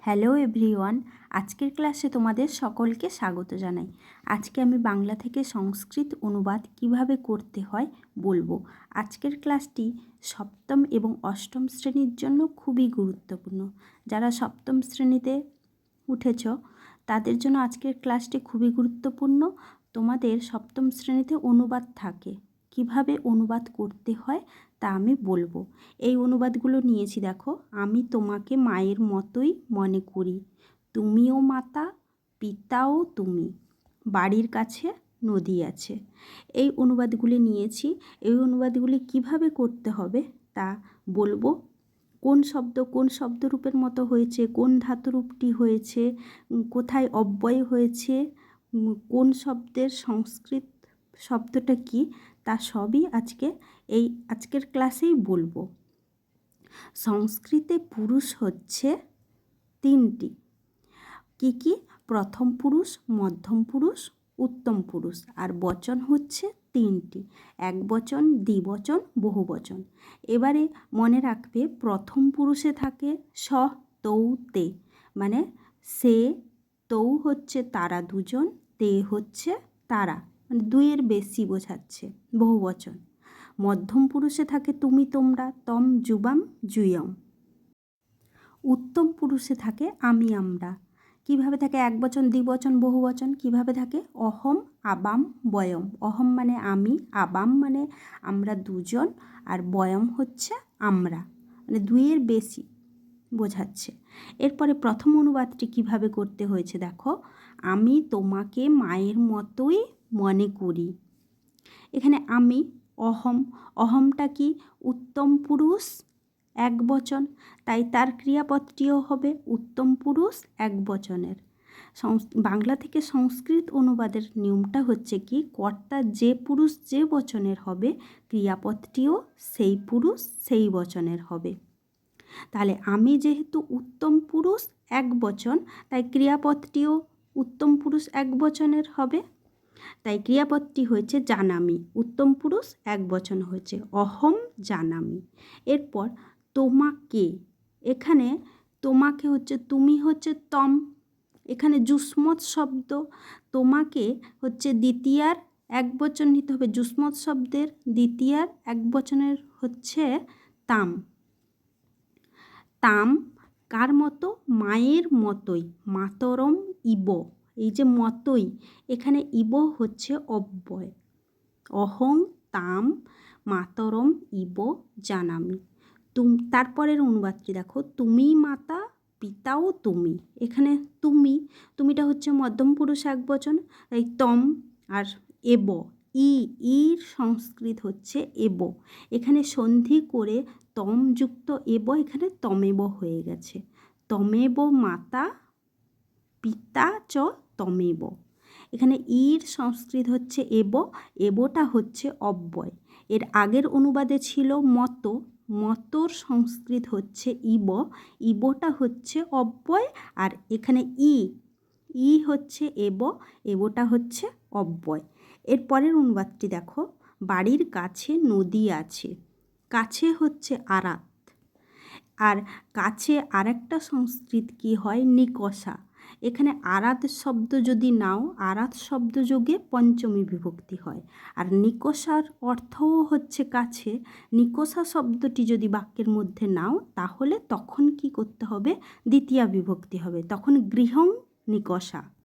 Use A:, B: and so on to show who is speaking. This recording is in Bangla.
A: হ্যালো এভরিওয়ান, আজকের ক্লাসে তোমাদের সকলকে স্বাগত জানাই। আজকে আমি বাংলা থেকে সংস্কৃত অনুবাদ কিভাবে করতে হয় বলবো। আজকের ক্লাসটি সপ্তম এবং অষ্টম শ্রেণীর জন্য খুবই গুরুত্বপূর্ণ। যারা সপ্তম শ্রেণীতে উঠেছ তাদের জন্য আজকের ক্লাসটি খুবই গুরুত্বপূর্ণ। তোমাদের সপ্তম শ্রেণীতে অনুবাদ থাকে, কিভাবে অনুবাদ করতে হয় তা আমি বলবো। এই অনুবাদগুলো নিয়েছি, দেখো। আমি তোমাকে মায়ের মতোই মনে করি, তুমিও মাতা, পিতাও তুমি, বাড়ির কাছে নদী আছে। এই অনুবাদগুলি নিয়েছি। এই অনুবাদগুলি কিভাবে করতে হবে তা বলবো। কোন শব্দ কোন শব্দরূপের মতো হয়েছে, কোন ধাতুরূপটি হয়েছে, কোথায় অব্যয় হয়েছে, কোন শব্দের সংস্কৃত শব্দটা কি, তা সবই আজকের ক্লাসেই বলবো। সংস্কৃতে পুরুষ হচ্ছে তিনটি। কি কি? প্রথম পুরুষ, মধ্যম পুরুষ, উত্তম পুরুষ। আর বচন হচ্ছে তিনটি: একবচন, দ্বিবচন, বহুবচন। এবারে মনে রাখবে, প্রথম পুরুষে থাকে স, তৌ, তে, মানে সে, তৌ হচ্ছে তারা দুজন, তে হচ্ছে তারা, মানে দুইয়ের বেশি বোঝাচ্ছে, বহুবচন। মধ্যম পুরুষে থাকে তুমি, তোমরা, তম, যুবাম, জুয়ম। উত্তম পুরুষে থাকে আমি, আমরা। কিভাবে থাকে? একবচন, দ্বিবচন, বহুবচন। কিভাবে থাকে? অহম, আবাম, বয়ম। অহম মানে আমি, আবাম মানে আমরা দুজন, আর বয়ম হচ্ছে আমরা, মানে দুইয়ের বেশি বোঝাচ্ছে। এরপরে প্রথম অনুবাদটি কিভাবে করতে হয়েছে দেখো। আমি তোমাকে মায়ের মতোই মনে করি। এখানে আমি, অহম, অহমটা কি? উত্তম পুরুষ, একবচন, তাই তার ক্রিয়াপদটিও হবে উত্তম পুরুষ একবচনের। বাংলা থেকে সংস্কৃত অনুবাদের নিয়মটা হচ্ছে কি, কর্তা যে পুরুষ যে বচনের হবে, ক্রিয়াপদটিও সেই পুরুষ সেই বচনের হবে। তাহলে আমি যেহেতু উত্তম পুরুষ একবচন, তাই ক্রিয়াপদটিও উত্তম পুরুষ একবচনের হবে। তাই ক্রিয়াপদটি হয়েছে জানামি, উত্তম পুরুষ একবচন হয়েছে অহম জানামি। এরপর তোমাকে, এখানে তোমাকে হচ্ছে তুমি হচ্ছে তম, এখানে যুষ্মৎ শব্দ। তোমাকে হচ্ছে দ্বিতীয়ার একবচন নিতে হবে। যুষ্মৎ শব্দের দ্বিতীয়ার একবচনের হচ্ছে তাম। তাম কার মতো? মায়ের মতোই, মাতরম ইব। এই যে মতোই, এখানে ইব হচ্ছে অব্যয়। অহং তাম মাতরম ইব জানামি। তারপরের অনুবাদটি দেখো, তুমি মাতা, পিতাও তুমি। এখানে তুমি, তুমিটা হচ্ছে মধ্যম পুরুষ একবচন, তাই তম। আর এব, ইর সংস্কৃত হচ্ছে এব। এখানে সন্ধি করে তম যুক্ত এব, এখানে তমেব হয়ে গেছে। তমেব মাতা, পিতা চ তমেব। এখানে ইর সংস্কৃত হচ্ছে এব, এবটা হচ্ছে অব্যয়। এর আগের অনুবাদে ছিল মতো, মতোর সংস্কৃত হচ্ছে ইব, ইবটা হচ্ছে অব্যয়। আর এখানে ই হচ্ছে এব, এবটা হচ্ছে অব্যয়। এর পরের অনুবাদটি দেখো, বাড়ির কাছে নদী আছে। কাছে হচ্ছে আরাত, আর কাছে আরেকটা সংস্কৃত কি হয়? নিকষা। এখানে আরাত শব্দ যদি নাও, আরাত শব্দ যোগে পঞ্চমী বিভক্তি হয়। আর নিকষার অর্থও হচ্ছে কাছে। নিকষা শব্দটি যদি বাক্যের মধ্যে নাও, তাহলে তখন কি করতে হবে? দ্বিতীয়া বিভক্তি হবে, তখন গৃহং নিকষা।